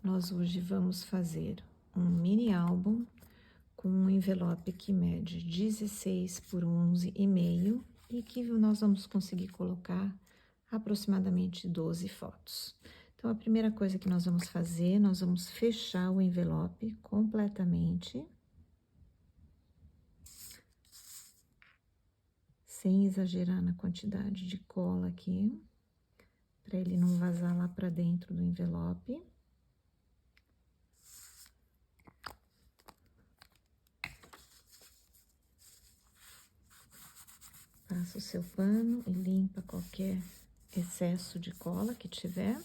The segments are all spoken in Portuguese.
Nós hoje vamos fazer um mini álbum com um envelope que mede 16 por 11,5 e que nós vamos conseguir colocar aproximadamente 12 fotos. Então, a primeira coisa que nós vamos fazer, nós vamos fechar o envelope completamente, sem exagerar na quantidade de cola aqui, para ele não vazar lá para dentro do envelope. Passa o seu pano e limpa qualquer excesso de cola que tiver.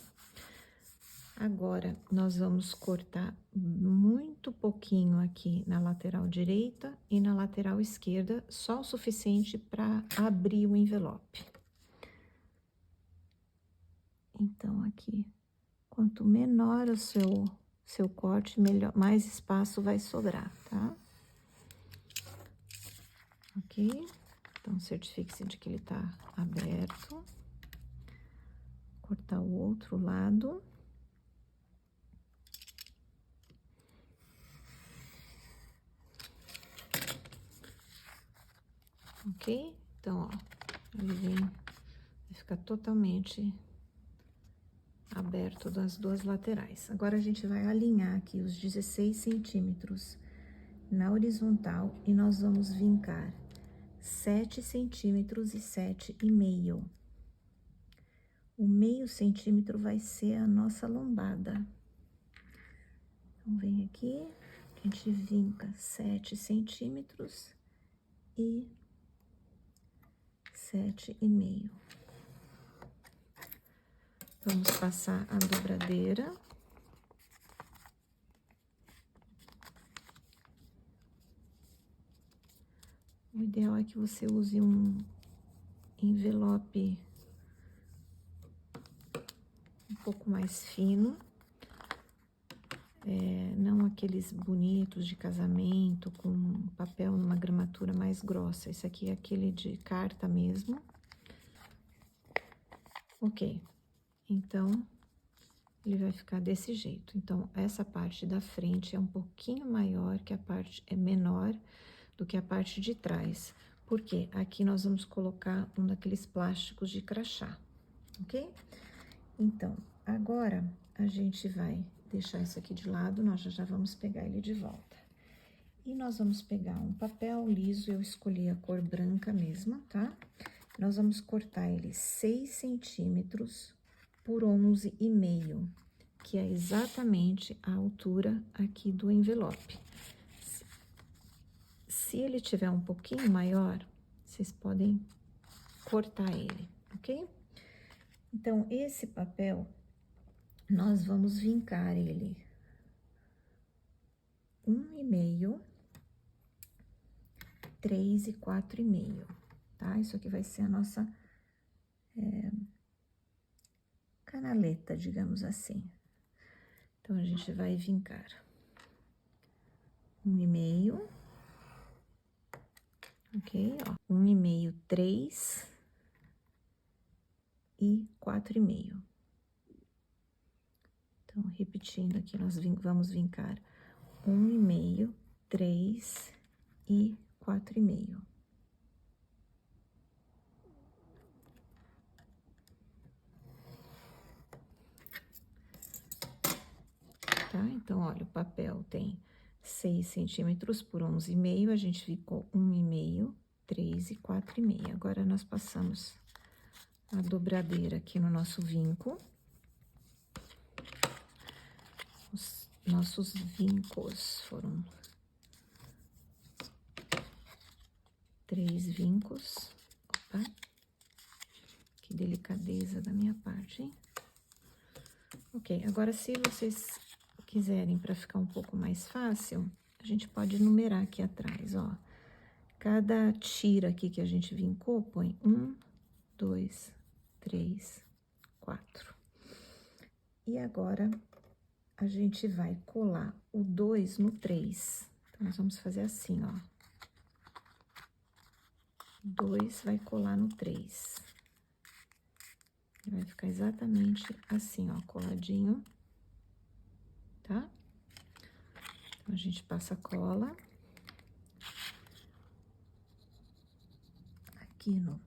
Agora, nós vamos cortar muito pouquinho aqui na lateral direita e na lateral esquerda, só o suficiente para abrir o envelope. Então, aqui, quanto menor o seu corte, melhor, mais espaço vai sobrar, tá? Ok? Então, certifique-se de que ele tá aberto. Cortar o outro lado. Ok? Então, ó, ele vai ficar totalmente aberto das duas laterais. Agora, a gente vai alinhar aqui os 16 centímetros na horizontal e nós vamos vincar 7 centímetros e 7,5. O meio centímetro vai ser a nossa lombada. Então, vem aqui, a gente vinca 7 centímetros e 7,5. Vamos passar a dobradeira. O ideal é que você use um envelope um pouco mais fino, não aqueles bonitos de casamento com papel numa gramatura mais grossa. Esse aqui é aquele de carta mesmo. Ok, então ele vai ficar desse jeito. Então, essa parte da frente é um pouquinho maior que a parte, é menor do que a parte de trás. Porque aqui nós vamos colocar um daqueles plásticos de crachá, ok? Então, agora a gente vai deixar isso aqui de lado, nós já vamos pegar ele de volta. E nós vamos pegar um papel liso, eu escolhi a cor branca mesmo, tá? Nós vamos cortar ele 6 centímetros por 11,5, que é exatamente a altura aqui do envelope. Se ele tiver um pouquinho maior, vocês podem cortar ele, ok? Então, esse papel, nós vamos vincar ele 1,5, 3 e 4,5, tá? Isso aqui vai ser a nossa canaleta, digamos assim. Então, a gente vai vincar 1,5, ok? Ó, 1,5, 3 e 4,5. Então, repetindo aqui, nós vamos vincar 1,5, 3 e 4,5. Tá? Então, olha, o papel tem 6 centímetros por 11,5, a gente ficou 1,5, 3 e 4,5. Agora, nós passamos a dobradeira aqui no nosso vinco. Os nossos vincos foram 3 vincos. Opa, que delicadeza da minha parte, hein? Ok, agora, se vocês quiserem, para ficar um pouco mais fácil, a gente pode numerar aqui atrás, ó. Cada tira aqui que a gente vincou, põe 1, 2, 3, 4. E agora, a gente vai colar o 2 no 3. Então, nós vamos fazer assim, ó. 2 vai colar no 3. Vai ficar exatamente assim, ó, coladinho. tá? Então, a gente passa cola aqui no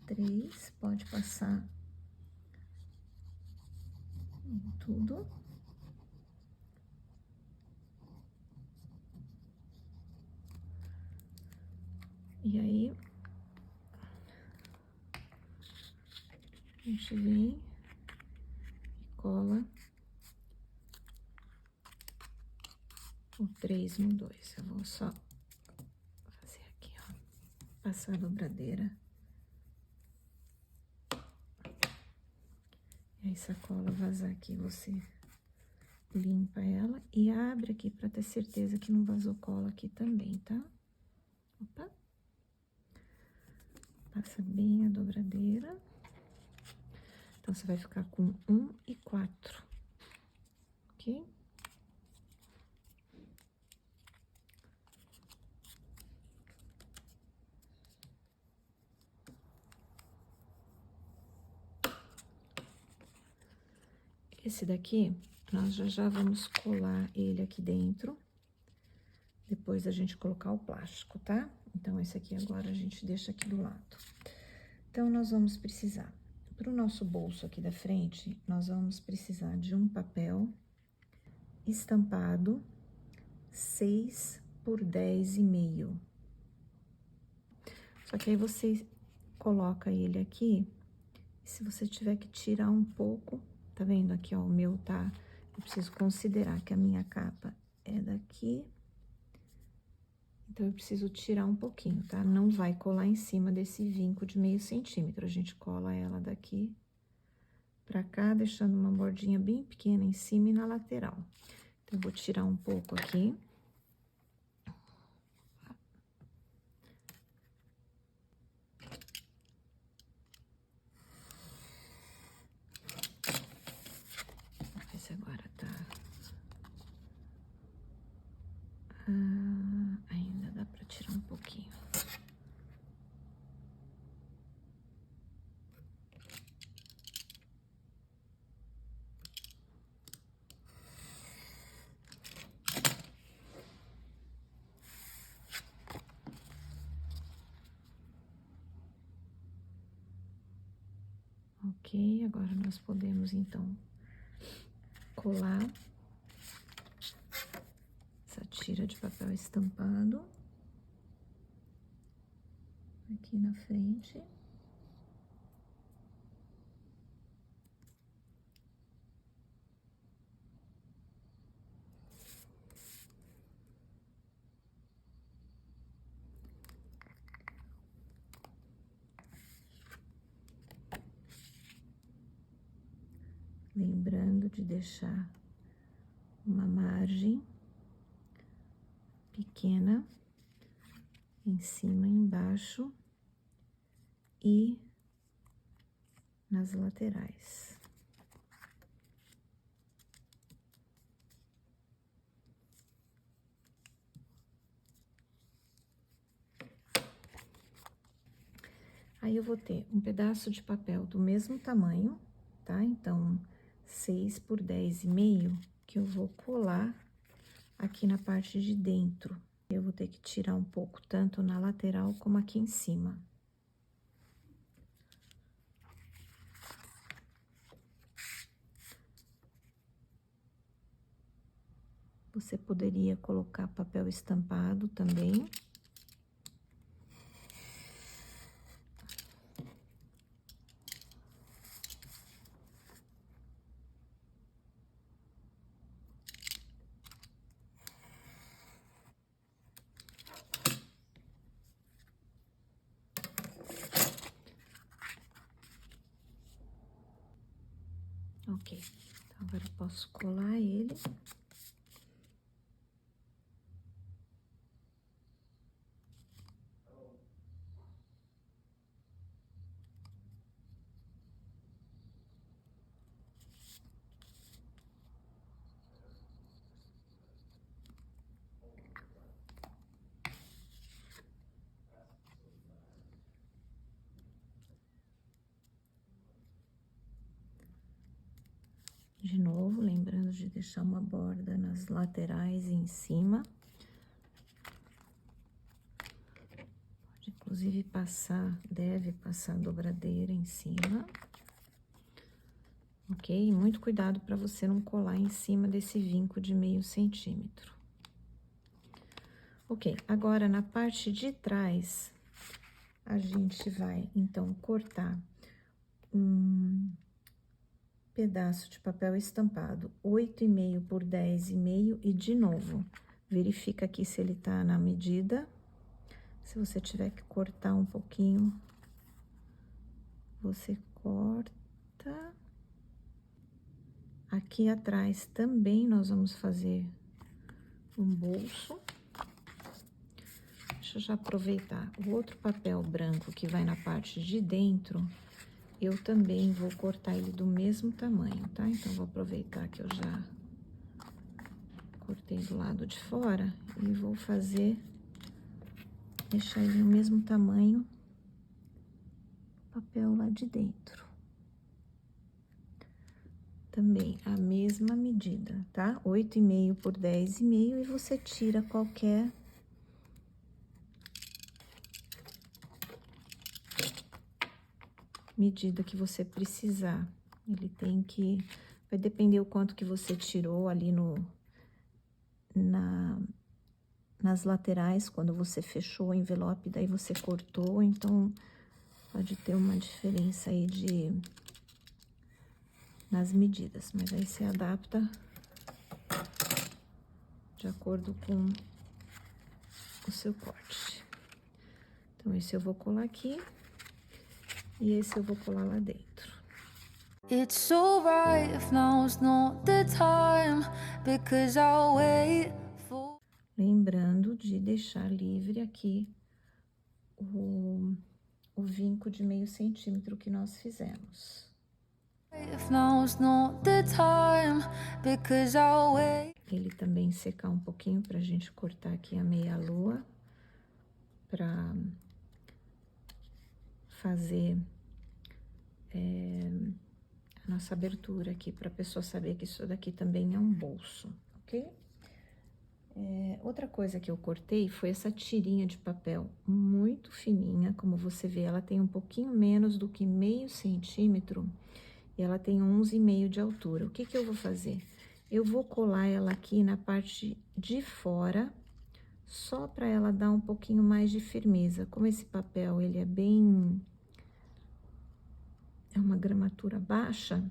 três, pode passar em tudo. E aí, a gente vem e cola o 3 no 2. Eu vou só fazer aqui, ó, passar a dobradeira. E aí, essa cola vazar aqui, você limpa ela e abre aqui pra ter certeza que não vazou cola aqui também, tá? Opa! Passa bem a dobradeira. Então, você vai ficar com 1 e 4, ok? Esse daqui, nós já vamos colar ele aqui dentro, depois da gente colocar o plástico, tá? Então, esse aqui agora a gente deixa aqui do lado. Então, nós vamos precisar, pro nosso bolso aqui da frente, nós vamos precisar de um papel estampado 6 por 10,5. Só que aí você coloca ele aqui, e se você tiver que tirar um pouco, tá vendo aqui, ó, o meu tá, eu preciso considerar que a minha capa é daqui, então eu preciso tirar um pouquinho, tá? Não vai colar em cima desse vinco de meio centímetro, a gente cola ela daqui pra cá, deixando uma bordinha bem pequena em cima e na lateral. Então, eu vou tirar um pouco aqui. Esse agora tá... ainda dá pra tirar um pouquinho. Ok, agora nós podemos, então, colar essa tira de papel estampado aqui na frente. Lembrando de deixar uma margem pequena em cima e embaixo e nas laterais. Aí, eu vou ter um pedaço de papel do mesmo tamanho, tá? Então, 6 por 10,5, que eu vou colar aqui na parte de dentro. Eu vou ter que tirar um pouco, tanto na lateral como aqui em cima. Você poderia colocar papel estampado também. Ok, então agora eu posso colar ele. De novo, lembrando de deixar uma borda nas laterais e em cima. Pode, inclusive, deve passar a dobradeira em cima. Ok? Muito cuidado para você não colar em cima desse vinco de meio centímetro. Ok, agora na parte de trás, a gente vai, então, cortar um pedaço de papel estampado 8,5 por 10,5 e de novo, verifica aqui se ele tá na medida. Se você tiver que cortar um pouquinho, você corta. Aqui atrás também nós vamos fazer um bolso. Deixa eu já aproveitar. O outro papel branco que vai na parte de dentro, eu também vou cortar ele do mesmo tamanho, tá? Então, vou aproveitar que eu já cortei do lado de fora e vou deixar ele no mesmo tamanho, papel lá de dentro. Também a mesma medida, tá? 8,5 por 10,5 e você tira qualquer medida que você precisar. Ele tem que... Vai depender o quanto que você tirou ali nas laterais, quando você fechou o envelope, daí você cortou, então pode ter uma diferença aí nas medidas, mas aí você adapta de acordo com o seu corte. Então, esse eu vou colar aqui e esse eu vou colar lá dentro. It's so right if now's not the time, because I'll wait for... Lembrando de deixar livre aqui o vinco de meio centímetro que nós fizemos. If now's not the time, because I'll wait. Ele também secar um pouquinho pra gente cortar aqui a meia-lua, pra fazer a nossa abertura aqui, pra pessoa saber que isso daqui também é um bolso, ok? Outra coisa que eu cortei foi essa tirinha de papel muito fininha, como você vê, ela tem um pouquinho menos do que meio centímetro, e ela tem 11,5 de altura. O que que eu vou fazer? Eu vou colar ela aqui na parte de fora, só para ela dar um pouquinho mais de firmeza. Como esse papel, ele é uma gramatura baixa,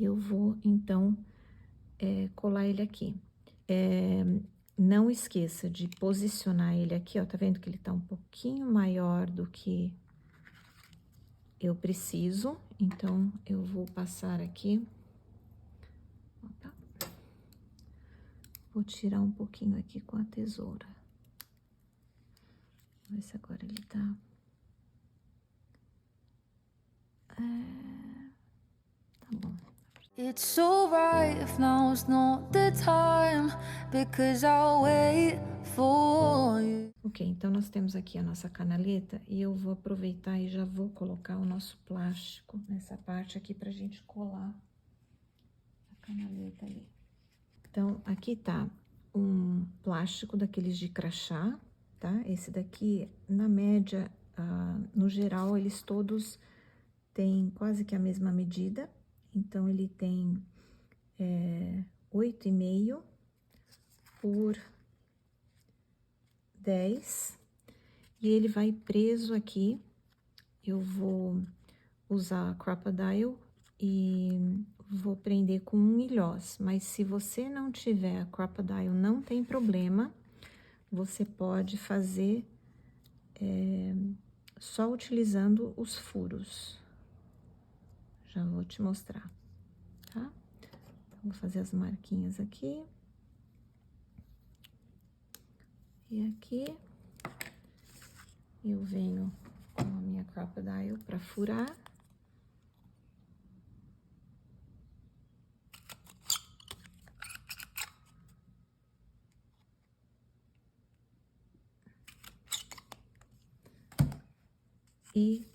eu vou, então, colar ele aqui. Não esqueça de posicionar ele aqui, ó, tá vendo que ele tá um pouquinho maior do que eu preciso, então, eu vou passar aqui. Opa. Vou tirar um pouquinho aqui com a tesoura. Vamos ver se agora ele tá... Tá bom. It's so right if now's not the time, because I'll wait for you. Ok, então nós temos aqui a nossa canaleta e eu vou aproveitar e já vou colocar o nosso plástico nessa parte aqui pra gente colar a canaleta ali. Então, aqui tá um plástico daqueles de crachá, tá? Esse daqui, na média, no geral, eles todos têm quase que a mesma medida. Então, ele tem 8,5 por 10, e ele vai preso aqui. Eu vou usar Crop-A-Dile e vou prender com um ilhós, mas se você não tiver Crop-A-Dile, não tem problema, você pode fazer só utilizando os furos. Já vou te mostrar, tá? Então, vou fazer as marquinhas aqui. E aqui, eu venho com a minha Crop-A-Dile para furar. E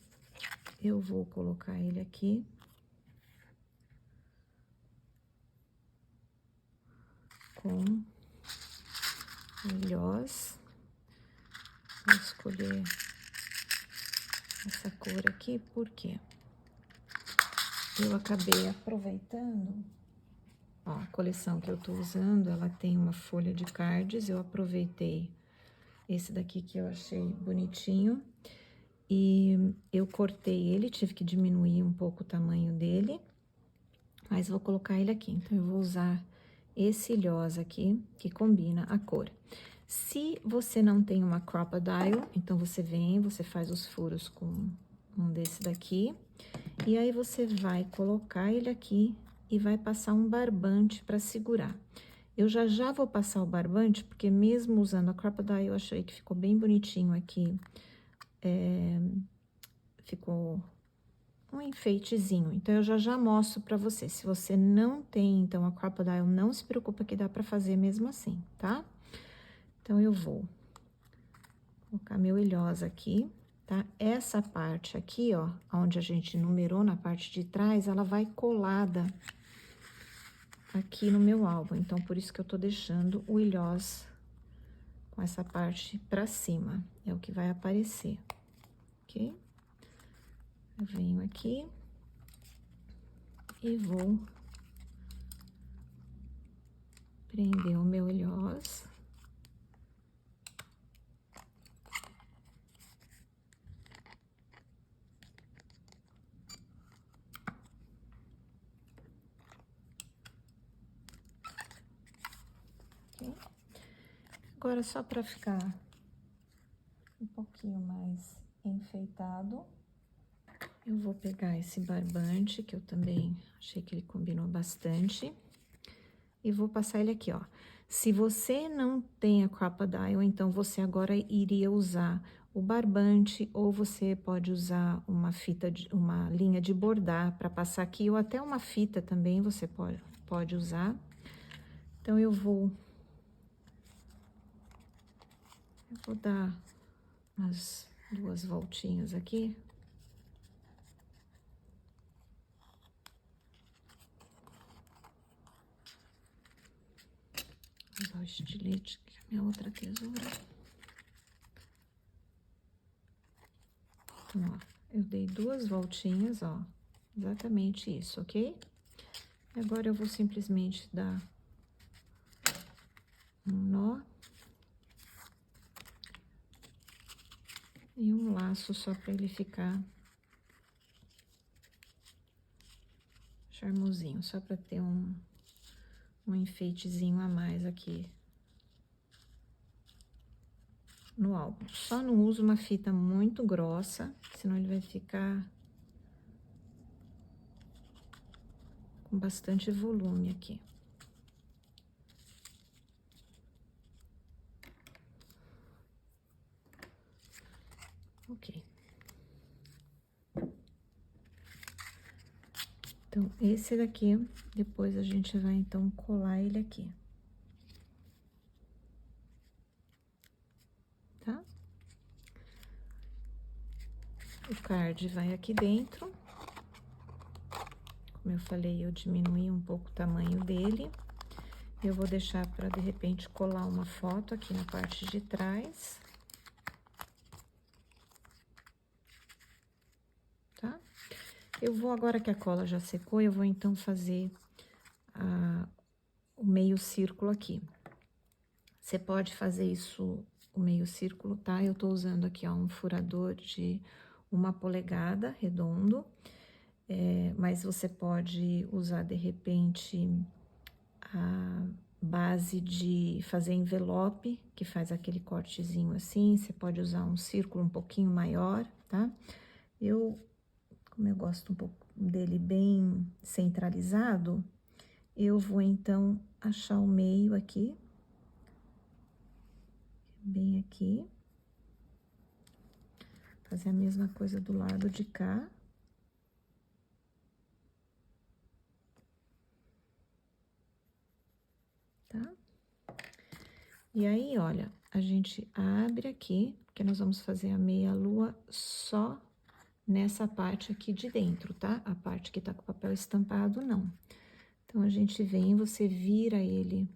eu vou colocar ele aqui. com o ilhós. Vou escolher essa cor aqui, porque eu acabei aproveitando, ó, a coleção que eu tô usando, ela tem uma folha de cards, eu aproveitei esse daqui que eu achei bonitinho, e eu cortei ele, tive que diminuir um pouco o tamanho dele, mas vou colocar ele aqui. Então, eu vou usar esse ilhós aqui, que combina a cor. Se você não tem uma Crop-A-Dile, então você vem, você faz os furos com um desse daqui, e aí você vai colocar ele aqui e vai passar um barbante para segurar. Eu já vou passar o barbante, porque mesmo usando a Crop-A-Dile, eu achei que ficou bem bonitinho aqui. Ficou um enfeitezinho. Então, eu já mostro pra você. Se você não tem, então, a Crop-A-Dile, não se preocupa que dá pra fazer mesmo assim, tá? Então, eu vou colocar meu ilhós aqui, tá? Essa parte aqui, ó, onde a gente numerou na parte de trás, ela vai colada aqui no meu álbum. Então, por isso que eu tô deixando o ilhós com essa parte pra cima. É o que vai aparecer, ok? Eu venho aqui e vou prender o meu ilhós. Okay? Agora, só para ficar um pouquinho mais enfeitado, eu vou pegar esse barbante, que eu também achei que ele combinou bastante, e vou passar ele aqui, ó. Se você não tem a Crop-A-Dile, então você agora iria usar o barbante, ou você pode usar uma fita, uma linha de bordar para passar aqui, ou até uma fita também você pode usar. Então, eu vou dar umas 2 voltinhas aqui. Vou usar o estilete, que é a minha outra tesoura. Então, ó, eu dei 2 voltinhas, ó, exatamente isso, ok? E agora eu vou simplesmente dar um nó e um laço só para ele ficar charmosinho, só para ter um enfeitezinho a mais aqui no álbum. Só não uso uma fita muito grossa, senão ele vai ficar com bastante volume aqui. Ok. Então, esse daqui, depois a gente vai, então, colar ele aqui. Tá? O card vai aqui dentro. Como eu falei, eu diminuí um pouco o tamanho dele. Eu vou deixar para, de repente, colar uma foto aqui na parte de trás. Tá? Eu vou, agora que a cola já secou, eu vou, então, fazer o meio círculo aqui. Você pode fazer isso, o meio círculo, tá? Eu tô usando aqui, ó, um furador de 1 polegada, redondo. Mas você pode usar, de repente, a base de fazer envelope, que faz aquele cortezinho assim. Você pode usar um círculo um pouquinho maior, tá? Como eu gosto um pouco dele bem centralizado, eu vou, então, achar o meio aqui. Bem aqui. Fazer a mesma coisa do lado de cá. Tá? E aí, olha, a gente abre aqui, porque nós vamos fazer a meia-lua só nessa parte aqui de dentro, tá? A parte que tá com o papel estampado, não. Então, a gente vem, você vira ele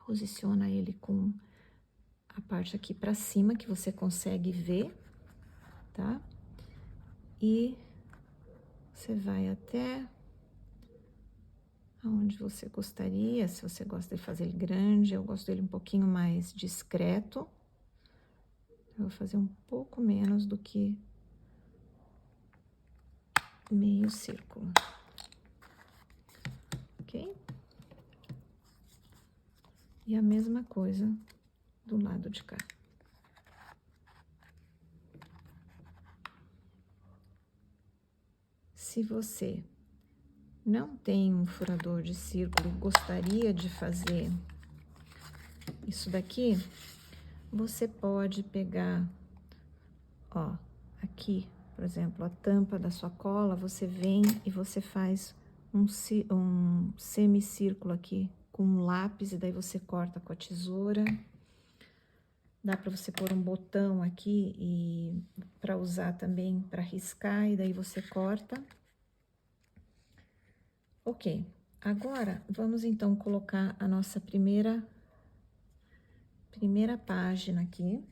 Posiciona ele com a parte aqui pra cima, que você consegue ver, tá? E você vai até aonde você gostaria, se você gosta de fazer ele grande, eu gosto dele um pouquinho mais discreto. Eu vou fazer um pouco menos do que meio círculo, ok? E a mesma coisa do lado de cá. Se você não tem um furador de círculo e gostaria de fazer isso daqui, você pode pegar, ó, aqui, por exemplo, a tampa da sua cola, você vem e você faz um semicírculo aqui com um lápis, e daí você corta com a tesoura. Dá para você pôr um botão aqui e para usar também para riscar, e daí você corta. Ok, agora vamos então colocar a nossa primeira página aqui.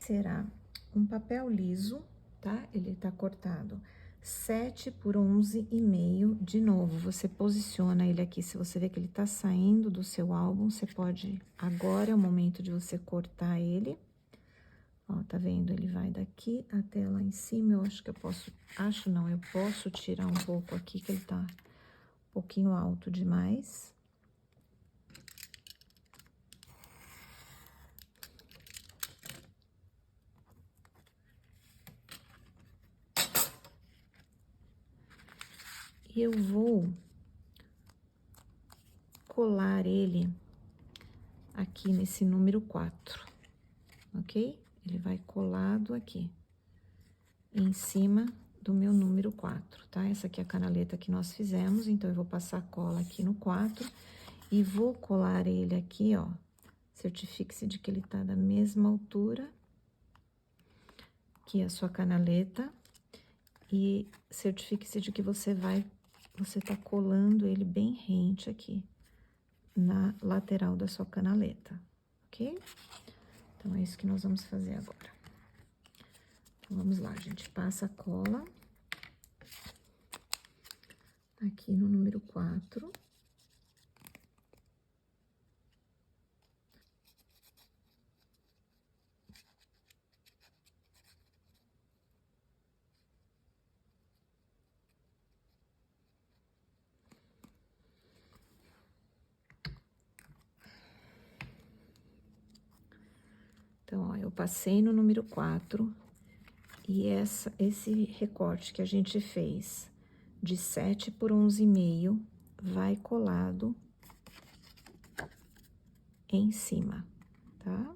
Será um papel liso, tá? Ele tá cortado 7 por 11,5. De novo, você posiciona ele aqui. Se você vê que ele tá saindo do seu álbum, você pode... Agora é o momento de você cortar ele. Ó, tá vendo? Ele vai daqui até lá em cima. Eu acho que eu posso... Acho não, eu posso tirar um pouco aqui, que ele tá um pouquinho alto demais. E eu vou colar ele aqui nesse número 4, ok? Ele vai colado aqui, em cima do meu número 4, tá? Essa aqui é a canaleta que nós fizemos, então eu vou passar a cola aqui no 4 e vou colar ele aqui, ó. Certifique-se de que ele tá da mesma altura que a sua canaleta e certifique-se de que você tá colando ele bem rente aqui na lateral da sua canaleta, ok? Então, é isso que nós vamos fazer agora. Então, vamos lá, gente. Passa a cola aqui no número 4. Então, ó, eu passei no número 4 e esse recorte que a gente fez de 7 por 11,5 vai colado em cima, tá?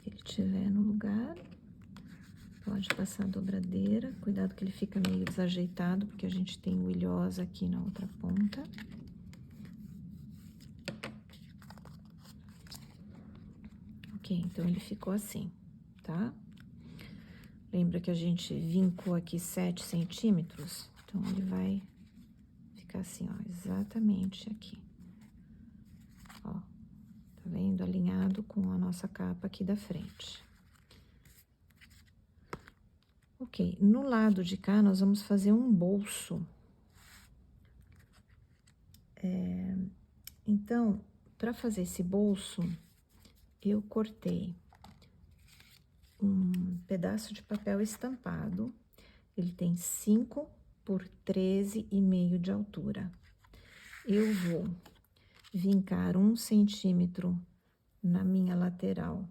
Ele estiver no lugar, pode passar a dobradeira. Cuidado que ele fica meio desajeitado, porque a gente tem o ilhosa aqui na outra ponta. Ok, então ele ficou assim, tá? Lembra que a gente vincou aqui 7 centímetros? Então, ele vai ficar assim, ó, exatamente aqui. Ó, tá vendo? Alinhado com a nossa capa aqui da frente. Ok, no lado de cá, nós vamos fazer um bolso. Então, para fazer esse bolso, eu cortei um pedaço de papel estampado. Ele tem 5 por 13,5 de altura. Eu vou vincar 1 centímetro na minha lateral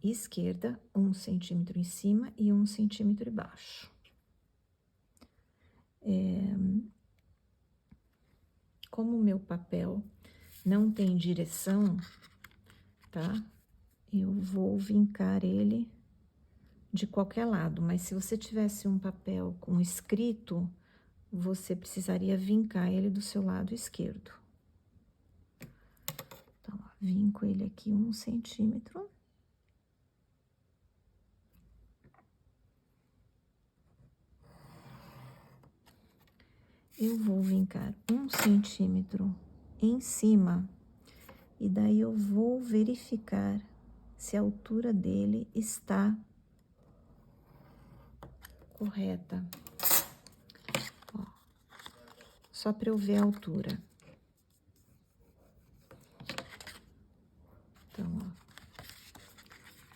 esquerda, 1 centímetro em cima e 1 centímetro embaixo. Como o meu papel não tem direção, tá? Eu vou vincar ele de qualquer lado, mas se você tivesse um papel com escrito, você precisaria vincar ele do seu lado esquerdo. Então, ó, vinco ele aqui 1 centímetro. Eu vou vincar 1 centímetro em cima, e daí eu vou verificar se a altura dele está correta. Ó, só para eu ver a altura. Então, ó,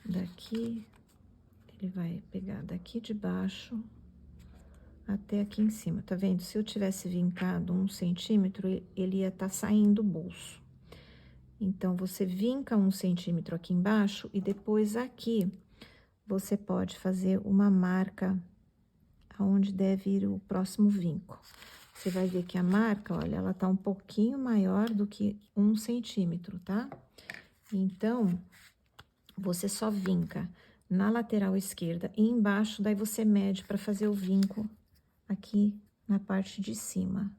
daqui, ele vai pegar daqui de baixo até aqui em cima, tá vendo? Se eu tivesse vincado 1 centímetro, ele ia estar saindo do bolso. Então, você vinca 1 centímetro aqui embaixo e depois aqui você pode fazer uma marca aonde deve ir o próximo vinco. Você vai ver que a marca, olha, ela tá um pouquinho maior do que 1 centímetro, tá? Então, você só vinca na lateral esquerda e embaixo, daí você mede para fazer o vinco aqui na parte de cima.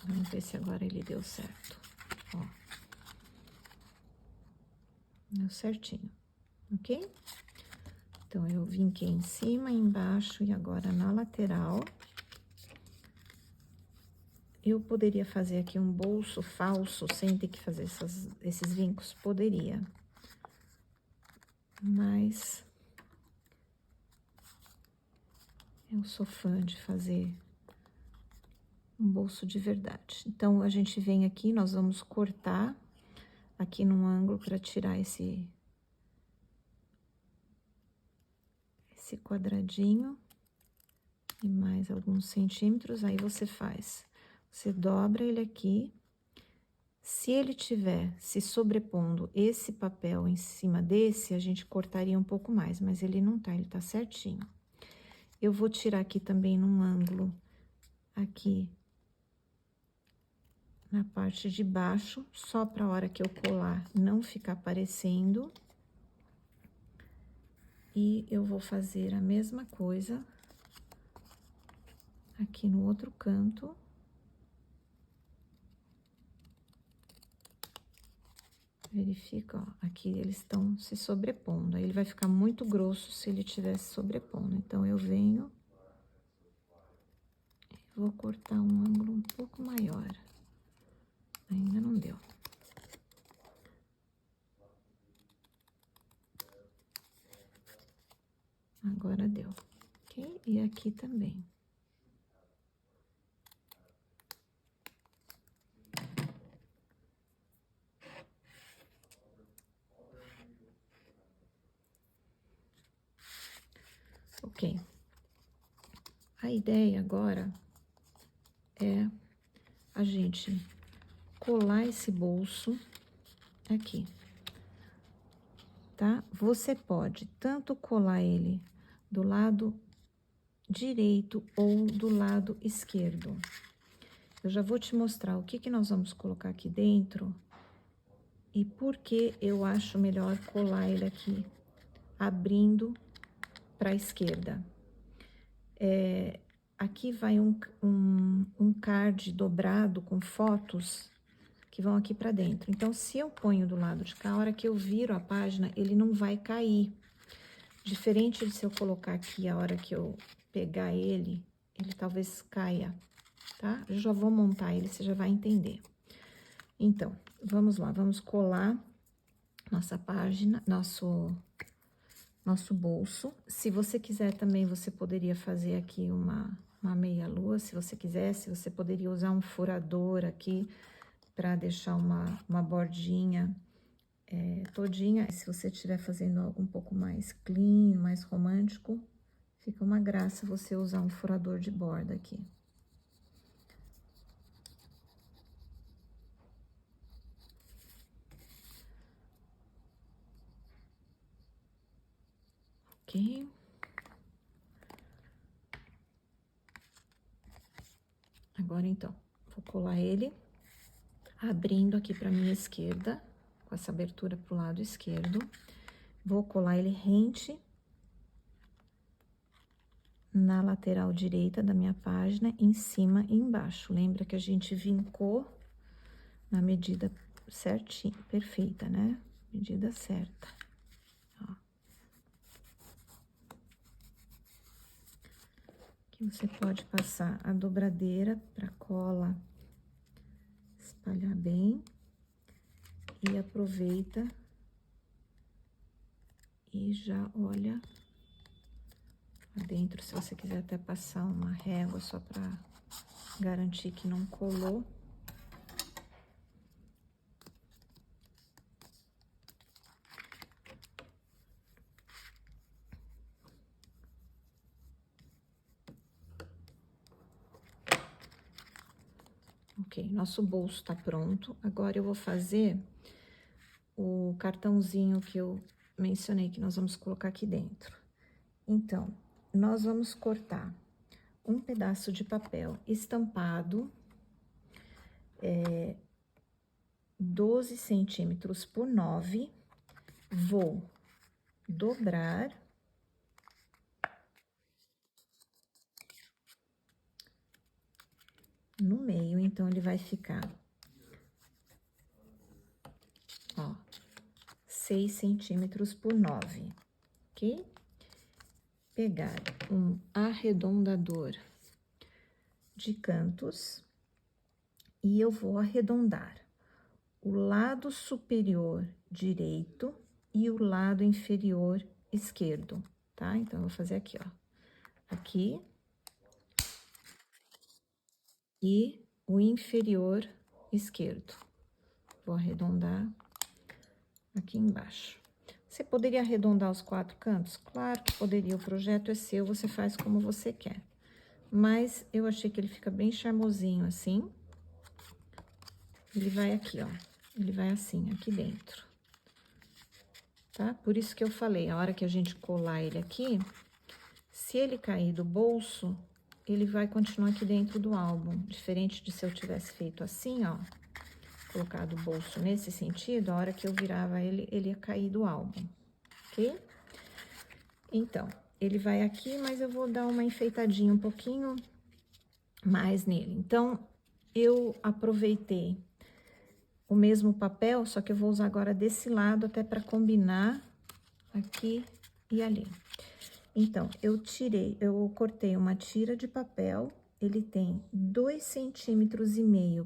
Vamos ver se agora ele deu certo, ó. Deu certinho, ok? Então, eu vinquei em cima, embaixo e agora na lateral. Eu poderia fazer aqui um bolso falso sem ter que fazer esses vincos? Poderia. Mas eu sou fã de fazer um bolso de verdade. Então, a gente vem aqui, nós vamos cortar aqui num ângulo para tirar esse quadradinho e mais alguns centímetros. Aí você faz, você dobra ele aqui. Se ele tiver se sobrepondo esse papel em cima desse, a gente cortaria um pouco mais, mas ele não tá, ele tá certinho. Eu vou tirar aqui também num ângulo aqui na parte de baixo, só para a hora que eu colar não ficar aparecendo. E eu vou fazer a mesma coisa aqui no outro canto. Verifica, ó, aqui eles estão se sobrepondo. Aí ele vai ficar muito grosso se ele tivesse sobrepondo. Então, eu venho e vou cortar um ângulo um pouco maior. Ainda não deu. Agora deu, ok? E aqui também. Ok. A ideia agora é a gente colar esse bolso aqui, tá? Você pode tanto colar ele do lado direito ou do lado esquerdo. Eu já vou te mostrar o que nós vamos colocar aqui dentro e por que eu acho melhor colar ele aqui, abrindo para a esquerda. Aqui vai um card dobrado com fotos que vão aqui para dentro. Então, se eu ponho do lado de cá, a hora que eu viro a página, ele não vai cair. Diferente de se eu colocar aqui, a hora que eu pegar ele talvez caia, tá? Eu já vou montar ele, você já vai entender. Então, vamos lá, vamos colar nossa página, nosso bolso. Se você quiser também, você poderia fazer aqui uma meia-lua, se você quisesse, você poderia usar um furador aqui para deixar uma bordinha todinha. Se você estiver fazendo algo um pouco mais clean, mais romântico, fica uma graça você usar um furador de borda aqui. Ok? Agora, então, vou colar ele abrindo aqui pra minha esquerda, com essa abertura pro lado esquerdo. Vou colar ele rente na lateral direita da minha página, em cima e embaixo. Lembra que a gente vincou na medida certinha, perfeita, né? Medida certa. Ó. Aqui você pode passar a dobradeira pra cola espalhar bem. E aproveita e já olha dentro, se você quiser até passar uma régua só pra garantir que não colou. Ok, nosso bolso tá pronto. Agora eu vou fazer o cartãozinho que eu mencionei que nós vamos colocar aqui dentro. Então, nós vamos cortar um pedaço de papel estampado, 12 centímetros por 9. Vou dobrar no meio, então, ele vai ficar, ó, 6 centímetros por 9, ok? Pegar um arredondador de cantos e eu vou arredondar o lado superior direito e o lado inferior esquerdo, tá? Então, eu vou fazer aqui, ó, aqui e o inferior esquerdo. Vou arredondar aqui embaixo. Você poderia arredondar os 4 cantos? Claro que poderia, o projeto é seu, você faz como você quer. Mas eu achei que ele fica bem charmosinho assim. Ele vai aqui, ó, ele vai assim, aqui dentro. Tá? Por isso que eu falei, a hora que a gente colar ele aqui, se ele cair do bolso, ele vai continuar aqui dentro do álbum. Diferente de se eu tivesse feito assim, ó, colocado o bolso nesse sentido, a hora que eu virava ele, ele ia cair do álbum, ok? Então, ele vai aqui, mas eu vou dar uma enfeitadinha um pouquinho mais nele. Então, eu aproveitei o mesmo papel, só que eu vou usar agora desse lado até para combinar aqui e ali. Então, eu cortei uma tira de papel, ele tem 2,5 centímetros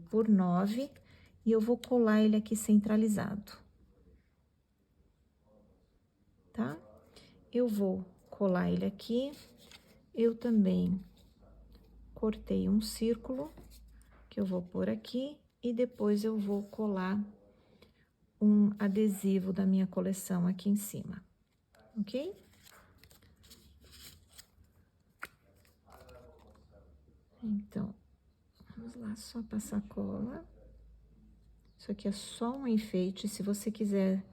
por 9, e eu vou colar ele aqui centralizado. Tá? Eu vou colar ele aqui, eu também cortei um círculo, que eu vou pôr aqui, e depois eu vou colar um adesivo da minha coleção aqui em cima, ok? Então, vamos lá, só passar cola. Isso aqui é só um enfeite, se você quiser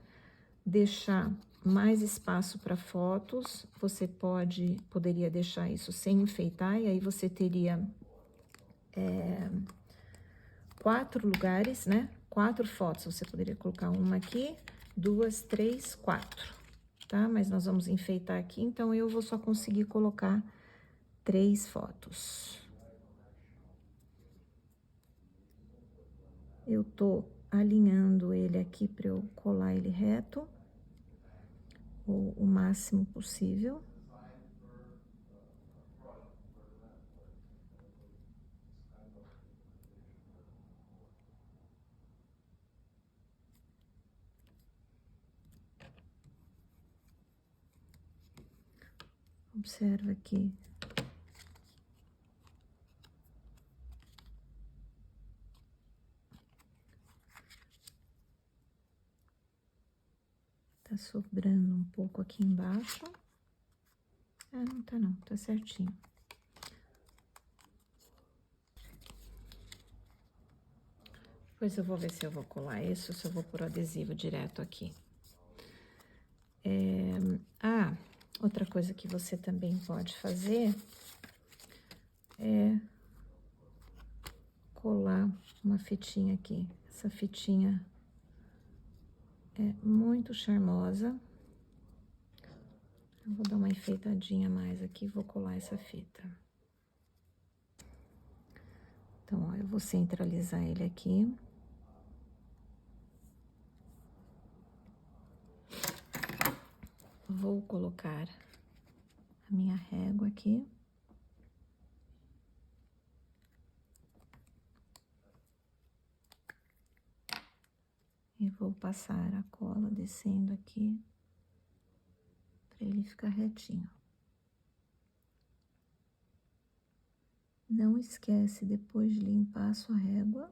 deixar mais espaço para fotos, você poderia deixar isso sem enfeitar, e aí você teria 4 lugares, né? 4 fotos, você poderia colocar uma aqui, 2, 3, 4, tá? Mas nós vamos enfeitar aqui, então eu vou só conseguir colocar 3 fotos. Eu tô alinhando ele aqui para eu colar ele reto, ou o máximo possível. Observa aqui. Tá sobrando um pouco aqui embaixo. Ah, não tá não, tá certinho. Depois eu vou ver se eu vou colar isso, se eu vou pôr adesivo direto aqui. Outra outra coisa que você também pode fazer é colar uma fitinha aqui. Essa fitinha é muito charmosa. Eu vou dar uma enfeitadinha mais aqui, vou colar essa fita. Então, ó, eu vou centralizar ele aqui. Vou colocar a minha régua aqui. E vou passar a cola descendo aqui, para ele ficar retinho. Não esquece depois de limpar a sua régua.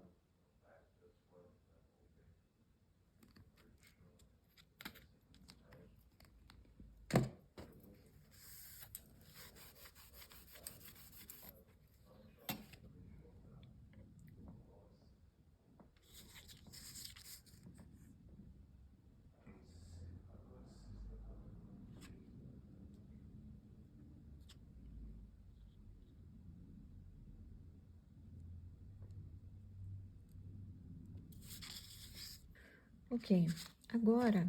Ok, agora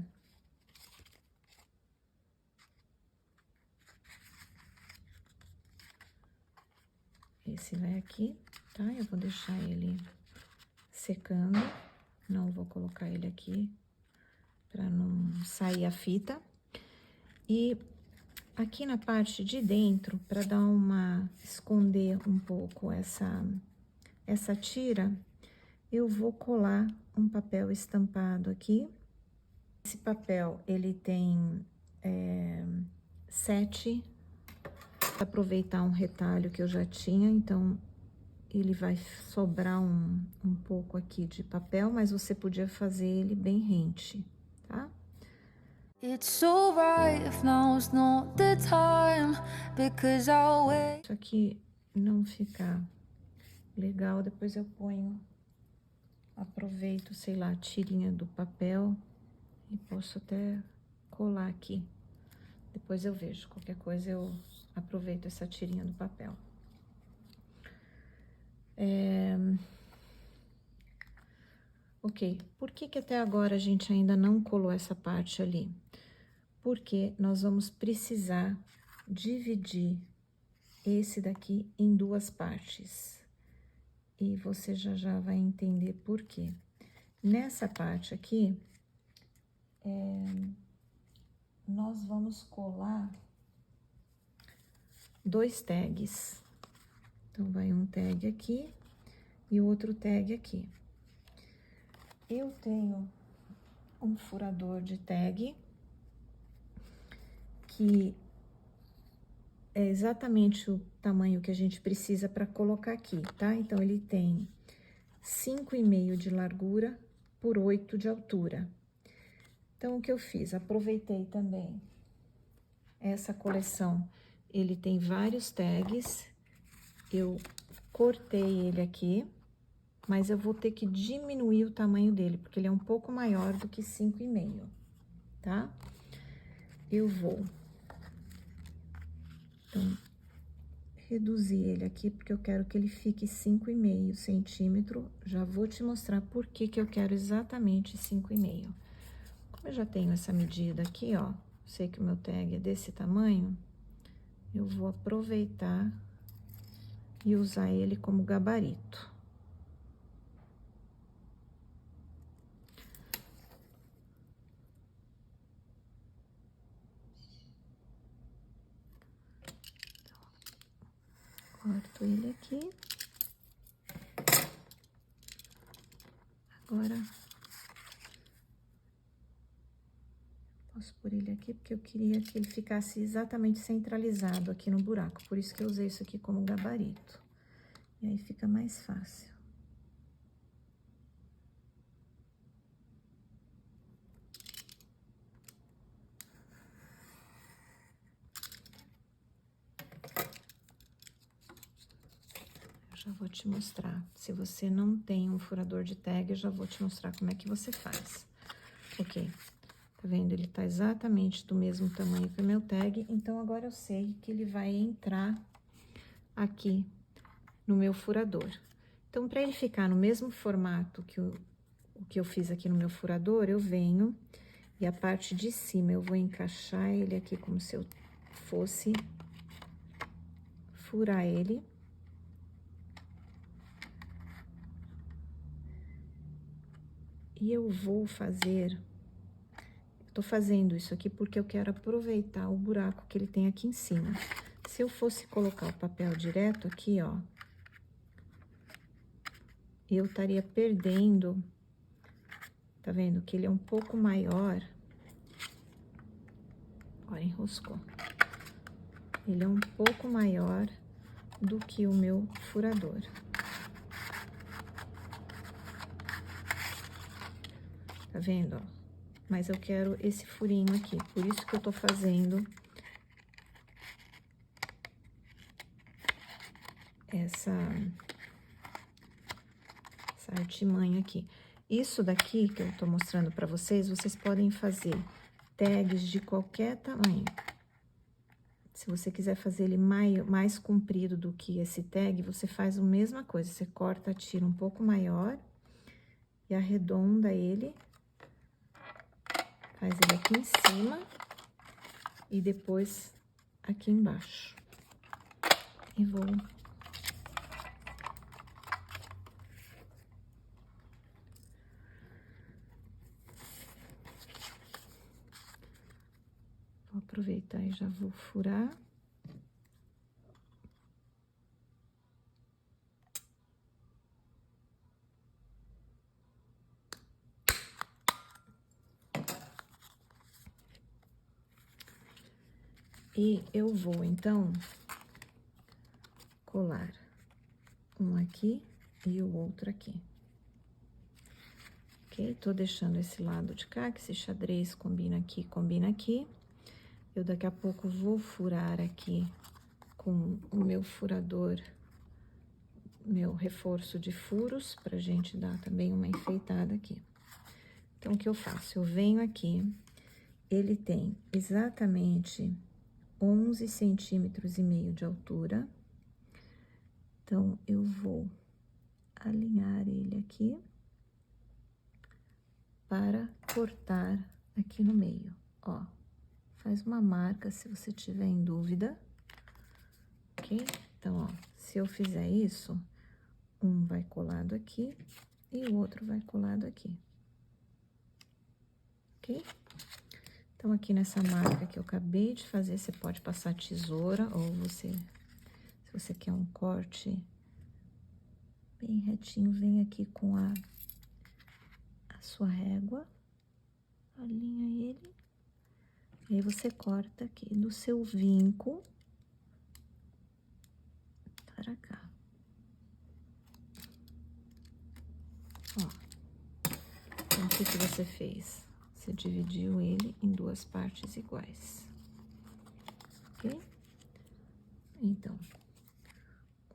esse vai aqui, tá? Eu vou deixar ele secando, não vou colocar ele aqui para não sair a fita. E aqui na parte de dentro, para dar esconder um pouco essa tira, eu vou colar um papel estampado aqui. Esse papel, ele tem 7, aproveitar um retalho que eu já tinha, então ele vai sobrar um pouco aqui de papel, mas você podia fazer ele bem rente, tá? It's alright if now's not the time, because I'll wait. Isso aqui não ficar legal, depois eu ponho, aproveito, sei lá, a tirinha do papel e posso até colar aqui. Depois eu vejo, qualquer coisa eu aproveito essa tirinha do papel. Ok, por que até agora a gente ainda não colou essa parte ali? Porque nós vamos precisar dividir esse daqui em 2 partes. E você já vai entender por quê. Nessa parte aqui, nós vamos colar 2 tags. Então, vai um tag aqui e outro tag aqui. Eu tenho um furador de tag, que é exatamente o tamanho que a gente precisa para colocar aqui, tá? Então, ele tem 5,5 de largura por 8 de altura. Então, o que eu fiz? Aproveitei também essa coleção, ele tem vários tags, eu cortei ele aqui, mas eu vou ter que diminuir o tamanho dele, porque ele é um pouco maior do que 5,5, tá? Eu vou, então, reduzir ele aqui, porque eu quero que ele fique 5,5 centímetro. Já vou te mostrar por que eu quero exatamente 5,5. Como eu já tenho essa medida aqui, ó, sei que o meu tag é desse tamanho, eu vou aproveitar e usar ele como gabarito. Corto ele aqui. Agora, posso pôr ele aqui, porque eu queria que ele ficasse exatamente centralizado aqui no buraco. Por isso que eu usei isso aqui como gabarito. E aí fica mais fácil. Já vou te mostrar. Se você não tem um furador de tag, eu já vou te mostrar como é que você faz. Ok. Tá vendo? Ele tá exatamente do mesmo tamanho que o meu tag, então agora eu sei que ele vai entrar aqui no meu furador. Então, para ele ficar no mesmo formato que o que eu fiz aqui no meu furador, eu venho e a parte de cima eu vou encaixar ele aqui como se eu fosse furar ele. E eu vou fazer... Tô fazendo isso aqui porque eu quero aproveitar o buraco que ele tem aqui em cima. Se eu fosse colocar o papel direto aqui, ó, eu estaria perdendo, tá vendo? Que ele é um pouco maior. Olha, enroscou. Ele é um pouco maior do que o meu furador. Tá vendo, ó? Mas eu quero esse furinho aqui, por isso que eu tô fazendo essa artimanha aqui. Isso daqui que eu tô mostrando pra vocês, vocês podem fazer tags de qualquer tamanho. Se você quiser fazer ele mais comprido do que esse tag, você faz a mesma coisa. Você corta, tira um pouco maior e arredonda ele. Faz ele aqui em cima e depois aqui embaixo. E vou... Vou aproveitar e já vou furar. E eu vou, então, colar um aqui e o outro aqui. Ok? Tô deixando esse lado de cá, que esse xadrez combina aqui, combina aqui. Eu daqui a pouco vou furar aqui com o meu furador, meu reforço de furos, pra gente dar também uma enfeitada aqui. Então, o que eu faço? Eu venho aqui, ele tem exatamente 11 centímetros e meio de altura. Então, eu vou alinhar ele aqui para cortar aqui no meio, ó. Faz uma marca se você tiver em dúvida, ok? Então, ó, se eu fizer isso, um vai colado aqui e o outro vai colado aqui, ok? Então, aqui nessa marca que eu acabei de fazer, você pode passar tesoura ou se você quer um corte bem retinho, vem aqui com a sua régua, alinha ele, e aí você corta aqui do seu vinco para cá. Ó, então, o que que você fez? Você dividiu ele em duas partes iguais, ok? Então,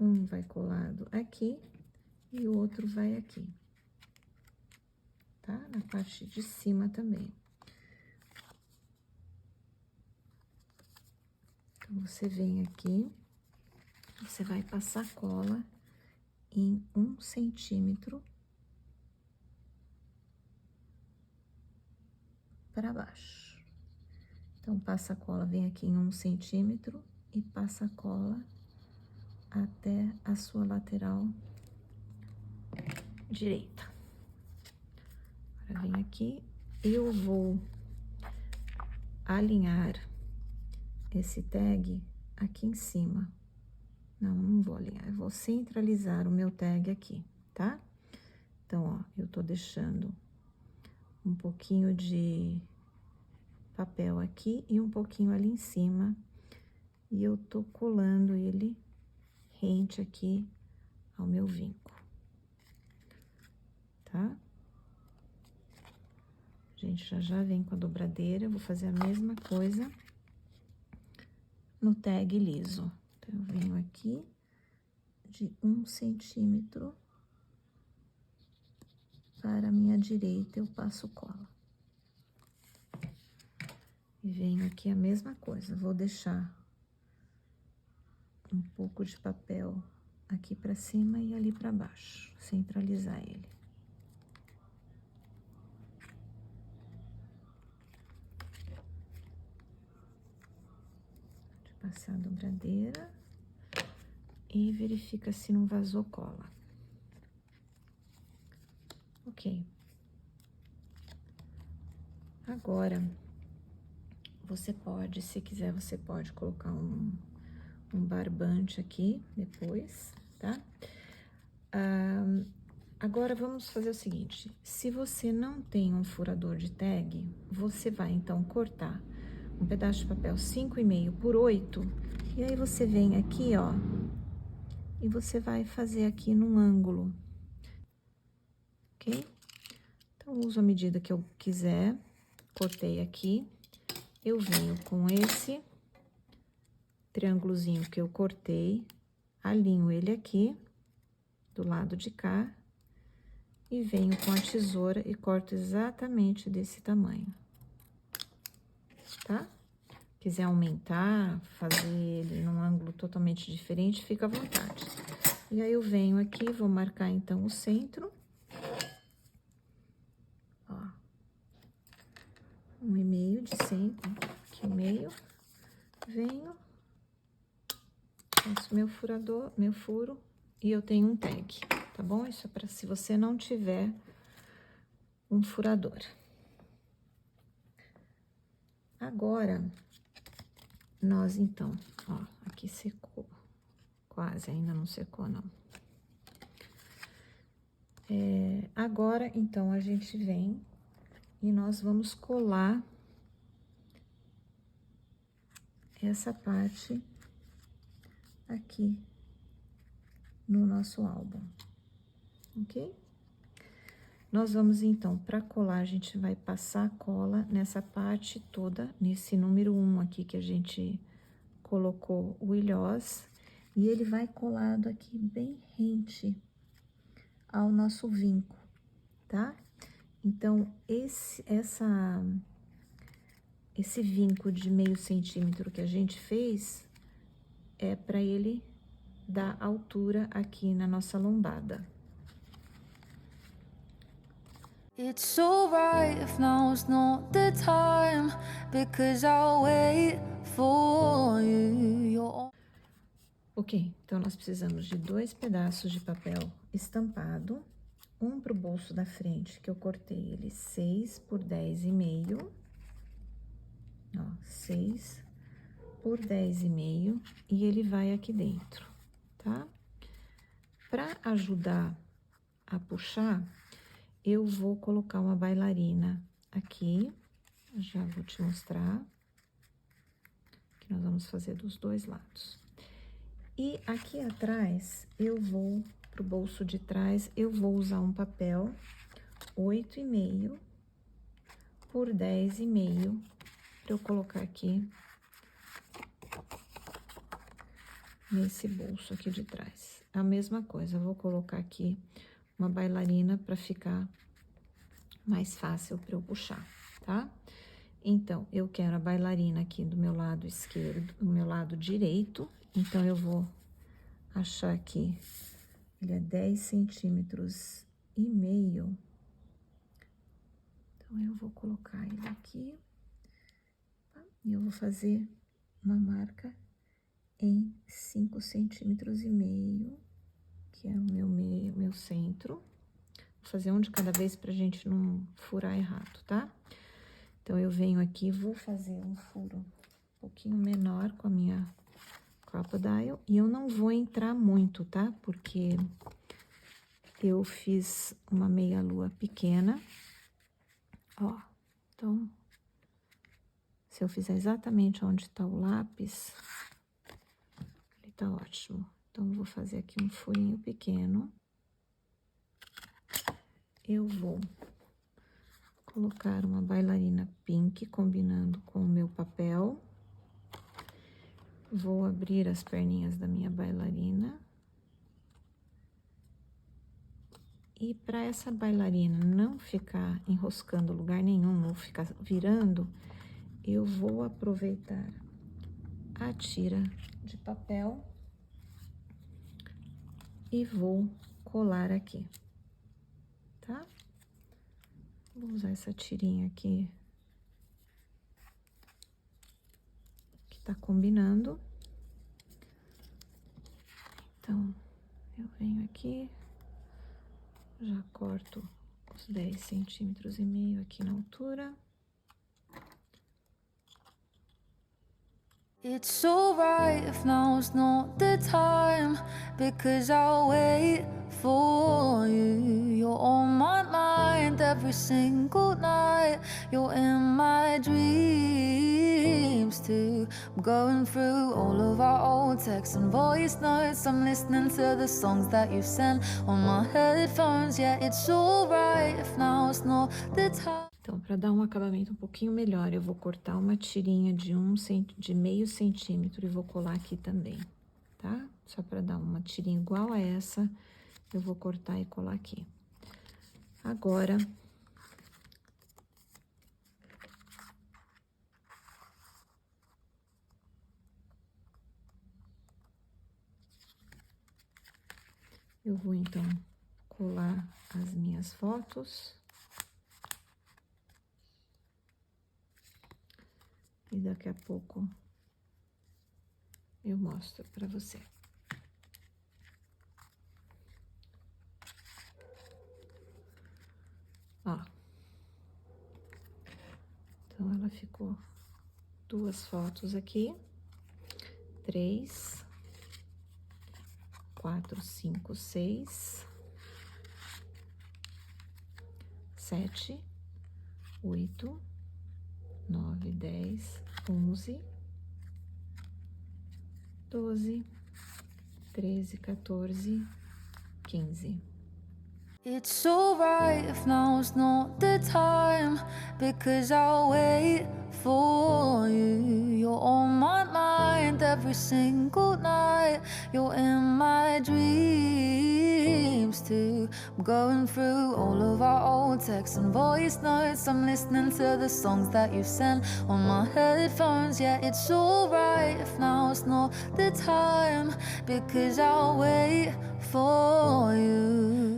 um vai colado aqui e o outro vai aqui, tá? Na parte de cima também. Então, você vem aqui, você vai passar cola em 1 centímetro para baixo. Então, passa a cola, vem aqui em 1 centímetro e passa a cola até a sua lateral direita. Agora, vem aqui, eu vou alinhar esse tag aqui em cima. Não, não vou alinhar, eu vou centralizar o meu tag aqui, tá? Então, ó, eu tô deixando um pouquinho de papel aqui e um pouquinho ali em cima. E eu tô colando ele rente aqui ao meu vinco, tá? A gente já vem com a dobradeira, eu vou fazer a mesma coisa no tag liso. Então, eu venho aqui de 1 centímetro para a minha direita, eu passo cola. E venho aqui a mesma coisa, vou deixar um pouco de papel aqui pra cima e ali pra baixo, centralizar ele. De passar a dobradeira e verifica se não vazou cola. Ok. Agora, você pode, se quiser, você pode colocar um barbante aqui depois, tá? Agora, vamos fazer o seguinte, se você não tem um furador de tag, você vai, então, cortar um pedaço de papel 5,5 por 8, e aí você vem aqui, ó, e você vai fazer aqui num ângulo, ok? Então, uso a medida que eu quiser, cortei aqui, eu venho com esse triângulozinho que eu cortei, alinho ele aqui, do lado de cá, e venho com a tesoura e corto exatamente desse tamanho, tá? Quiser aumentar, fazer ele num ângulo totalmente diferente, fica à vontade. E aí, eu venho aqui, vou marcar, então, o centro. Ó. 1,5 de centro, aqui o meio. Venho, faço meu furador, meu furo, e eu tenho um tag, tá bom? Isso é pra se você não tiver um furador. Agora, nós, então, ó, aqui secou. Quase, ainda não secou, não. Agora, então, a gente vem e nós vamos colar essa parte aqui no nosso álbum, ok? Nós vamos, então, para colar, a gente vai passar a cola nessa parte toda, nesse número 1 aqui que a gente colocou o ilhós, e ele vai colado aqui bem rente ao nosso vinco, tá? Então, esse vinco de meio centímetro que a gente fez é para ele dar altura aqui na nossa lombada. It's so right if now's not the time, because I'll wait for you. Ok, então nós precisamos de 2 pedaços de papel estampado, um pro bolso da frente, que eu cortei ele 6 por 10,5, ó, 6 por 10,5, e ele vai aqui dentro, tá? Para ajudar a puxar, eu vou colocar uma bailarina aqui, já vou te mostrar, que nós vamos fazer dos 2 lados. E aqui atrás, eu vou, pro bolso de trás, eu vou usar um papel 8,5 por 10,5, para eu colocar aqui nesse bolso aqui de trás. A mesma coisa, eu vou colocar aqui uma bailarina para ficar mais fácil para eu puxar, tá? Então, eu quero a bailarina aqui do meu lado esquerdo, do meu lado direito, então eu vou achar aqui, ele é 10,5 centímetros. Então, eu vou colocar ele aqui, tá? E eu vou fazer uma marca em 5,5 centímetros, que é o meu centro. Vou fazer um de cada vez pra gente não furar errado, tá? Então, eu venho aqui, vou fazer um furo um pouquinho menor com a minha Crocodile, e eu não vou entrar muito, tá? Porque eu fiz uma meia-lua pequena, ó. Então, se eu fizer exatamente onde tá o lápis, ele tá ótimo. Então, eu vou fazer aqui um furinho pequeno. Eu vou colocar uma bailarina pink, combinando com o meu papel. Vou abrir as perninhas da minha bailarina. E para essa bailarina não ficar enroscando lugar nenhum, ou ficar virando, eu vou aproveitar a tira de papel e vou colar aqui, tá? Vou usar essa tirinha aqui, que tá combinando. Então, eu venho aqui, já corto os 10,5 centímetros aqui na altura. It's alright if now's not the time, because I'll wait for you. You're on my mind every single night. You're in my dreams too. I'm going through all of our old texts and voice notes. I'm listening to the songs that you sent on my headphones. Yeah, it's alright if now's not the time. Então, para dar um acabamento um pouquinho melhor, eu vou cortar uma tirinha de meio centímetro e vou colar aqui também, tá? Só para dar uma tirinha igual a essa, eu vou cortar e colar aqui. Agora, eu vou, então, colar as minhas fotos. E daqui a pouco eu mostro para você. Ó. Então, ela ficou 2 fotos aqui. 3, 4, 5, 6, 7, 8, 9, 10, 11, 12, 13, 14, 15. It's alright if now's not the time, because I'll wait for you. You're on my mind every single night. You're in my dreams too. I'm going through all of our old texts and voice notes. I'm listening to the songs that you sent on my headphones. Yeah, it's alright if now's not the time, because I'll wait for you.